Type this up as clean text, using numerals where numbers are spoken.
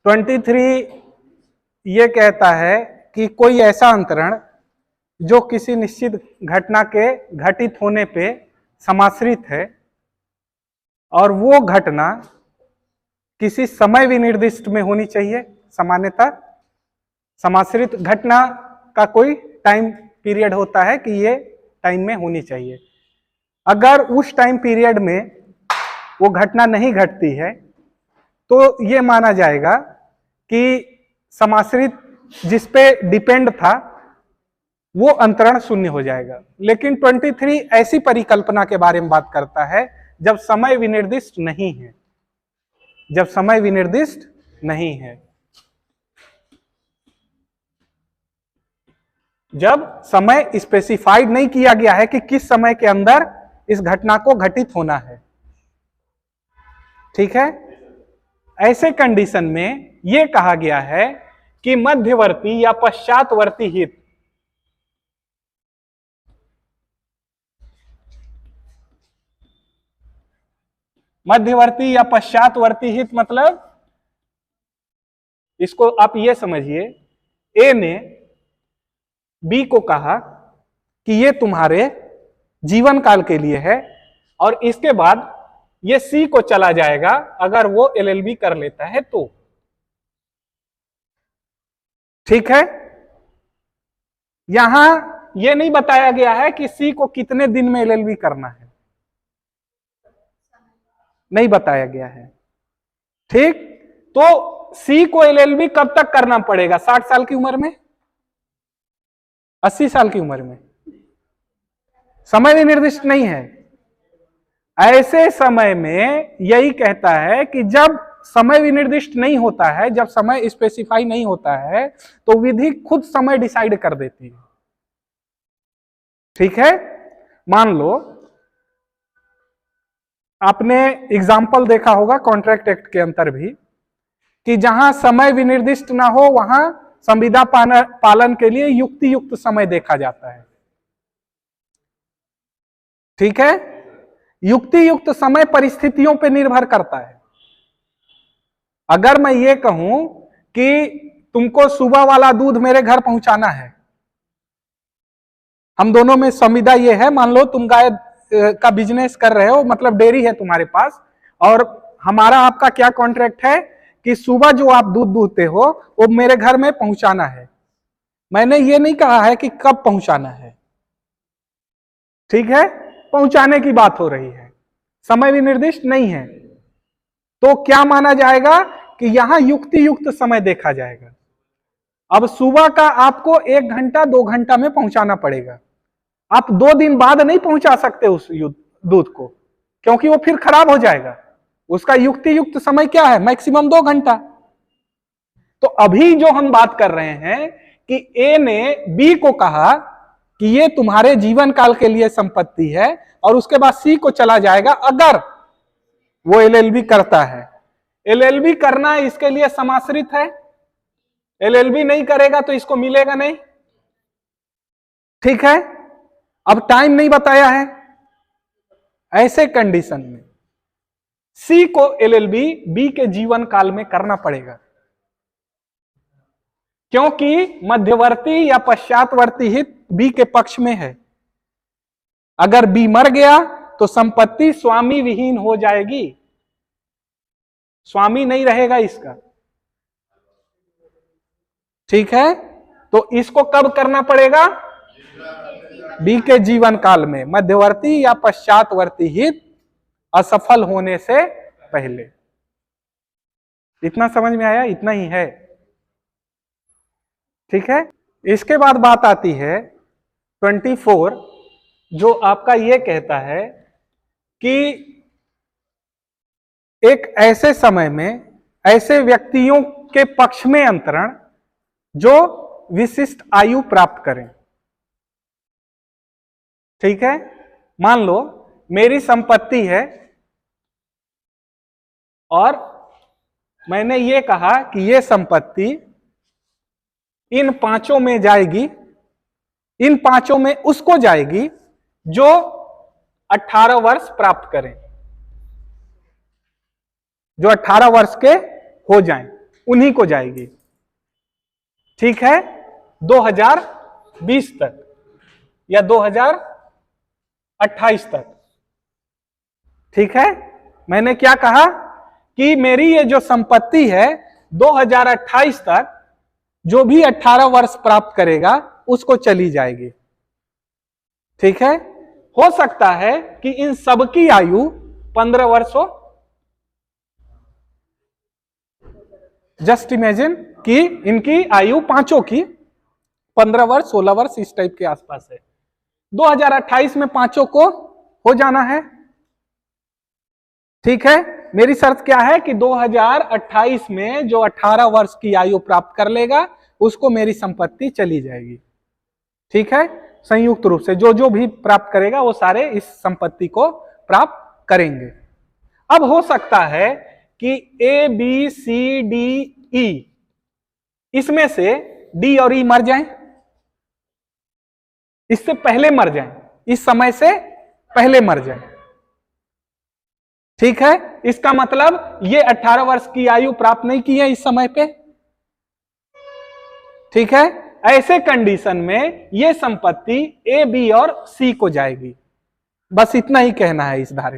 23 ये कहता है कि कोई ऐसा अंतरण जो किसी निश्चित घटना के घटित होने पे समाश्रित है और वो घटना किसी समय विनिर्दिष्ट में होनी चाहिए। सामान्यतः समाश्रित घटना का कोई टाइम पीरियड होता है कि ये टाइम में होनी चाहिए। अगर उस टाइम पीरियड में वो घटना नहीं घटती है तो ये माना जाएगा कि समाश्रित जिस पे डिपेंड था वो अंतरण शून्य हो जाएगा। लेकिन 23 ऐसी परिकल्पना के बारे में बात करता है जब समय विनिर्दिष्ट नहीं है, जब समय विनिर्दिष्ट नहीं है, जब समय स्पेसिफाइड नहीं किया गया है कि किस समय के अंदर इस घटना को घटित होना है। ठीक है, ऐसे कंडीशन में यह कहा गया है कि मध्यवर्ती या पश्चातवर्ती हित मध्यवर्ती या पश्चातवर्ती हित मतलब इसको आप ये समझिए, ए ने बी को कहा कि ये तुम्हारे जीवन काल के लिए है और इसके बाद ये सी को चला जाएगा अगर वो एलएलबी कर लेता है तो। ठीक है, यहां ये नहीं बताया गया है कि सी को कितने दिन में एलएलबी करना है, नहीं बताया गया है। ठीक, तो सी को एलएलबी कब तक करना पड़ेगा? 60 साल की उम्र में, 80 साल की उम्र में? समय भी निर्दिष्ट नहीं है। ऐसे समय में यही कहता है कि जब समय विनिर्दिष्ट नहीं होता है, जब समय स्पेसिफाई नहीं होता है तो विधि खुद समय डिसाइड कर देती है। ठीक है, मान लो आपने एग्जाम्पल देखा होगा कॉन्ट्रैक्ट एक्ट के अंतर भी कि जहां समय विनिर्दिष्ट ना हो वहां संविदा पालन के लिए युक्ति युक्त समय देखा जाता है। ठीक है, युक्ति युक्त समय परिस्थितियों पर निर्भर करता है। अगर मैं ये कहूं कि तुमको सुबह वाला दूध मेरे घर पहुंचाना है, हम दोनों में संविदा ये है, मान लो तुम गाय का बिजनेस कर रहे हो, मतलब डेयरी है तुम्हारे पास, और हमारा आपका क्या कॉन्ट्रैक्ट है कि सुबह जो आप दूध दूहते हो वो मेरे घर में पहुंचाना है। मैंने ये नहीं कहा है कि कब पहुंचाना है। ठीक है, पहुंचाने की बात हो रही है, समय भी निर्दिष्ट नहीं है। तो क्या माना जाएगा कि यहां युक्ति युक्त समय देखा जाएगा। अब सुबह का आपको 1 घंटा 2 घंटा में पहुंचाना पड़ेगा, आप 2 दिन बाद नहीं पहुंचा सकते उस दूध को, क्योंकि वो फिर खराब हो जाएगा। उसका युक्ति युक्त समय क्या है? मैक्सिमम 2 घंटा। तो अभी जो हम बात कर रहे हैं कि ए ने बी को कहा कि ये तुम्हारे जीवन काल के लिए संपत्ति है और उसके बाद सी को चला जाएगा अगर वो एलएलबी करता है। एलएलबी करना इसके लिए समाश्रित है, एलएलबी नहीं करेगा तो इसको मिलेगा नहीं। ठीक है, अब टाइम नहीं बताया है। ऐसे कंडीशन में सी को एलएलबी बी के जीवन काल में करना पड़ेगा, क्योंकि मध्यवर्ती या पश्चातवर्ती हित बी के पक्ष में है। अगर बी मर गया तो संपत्ति स्वामी विहीन हो जाएगी, स्वामी नहीं रहेगा इसका। ठीक है, तो इसको कब करना पड़ेगा? बी के जीवन काल में, मध्यवर्ती या पश्चातवर्ती हित असफल होने से पहले। इतना समझ में आया? इतना ही है। ठीक है, इसके बाद बात आती है 24, जो आपका यह कहता है कि एक ऐसे समय में ऐसे व्यक्तियों के पक्ष में अंतरण जो विशिष्ट आयु प्राप्त करें। ठीक है, मान लो मेरी संपत्ति है और मैंने ये कहा कि ये संपत्ति इन 5 में जाएगी, इन 5 में उसको जाएगी जो 18 वर्ष प्राप्त करें, जो 18 वर्ष के हो जाएं, उन्हीं को जाएगी। ठीक है, 2020 तक या 2028 तक। ठीक है, मैंने क्या कहा कि मेरी ये जो संपत्ति है 2028 तक जो भी 18 वर्ष प्राप्त करेगा उसको चली जाएगी। ठीक है, हो सकता है कि इन सबकी आयु 15 वर्ष हो। जस्ट इमेजिन कि इनकी आयु पांचों की 15 वर्ष 16 वर्ष इस टाइप के आसपास है। 2028 में पांचों को हो जाना है। ठीक है, मेरी शर्त क्या है कि 2028 में जो 18 वर्ष की आयु प्राप्त कर लेगा उसको मेरी संपत्ति चली जाएगी। ठीक है, संयुक्त रूप से जो जो भी प्राप्त करेगा वो सारे इस संपत्ति को प्राप्त करेंगे। अब हो सकता है कि A B C D E इसमें से डी और ई मर जाएं, इससे पहले मर जाएं, इस समय से पहले मर जाएं। ठीक है, इसका मतलब ये 18 वर्ष की आयु प्राप्त नहीं की है इस समय पे। ठीक है, ऐसे कंडीशन में ये संपत्ति ए बी और सी को जाएगी। बस इतना ही कहना है इस धारे।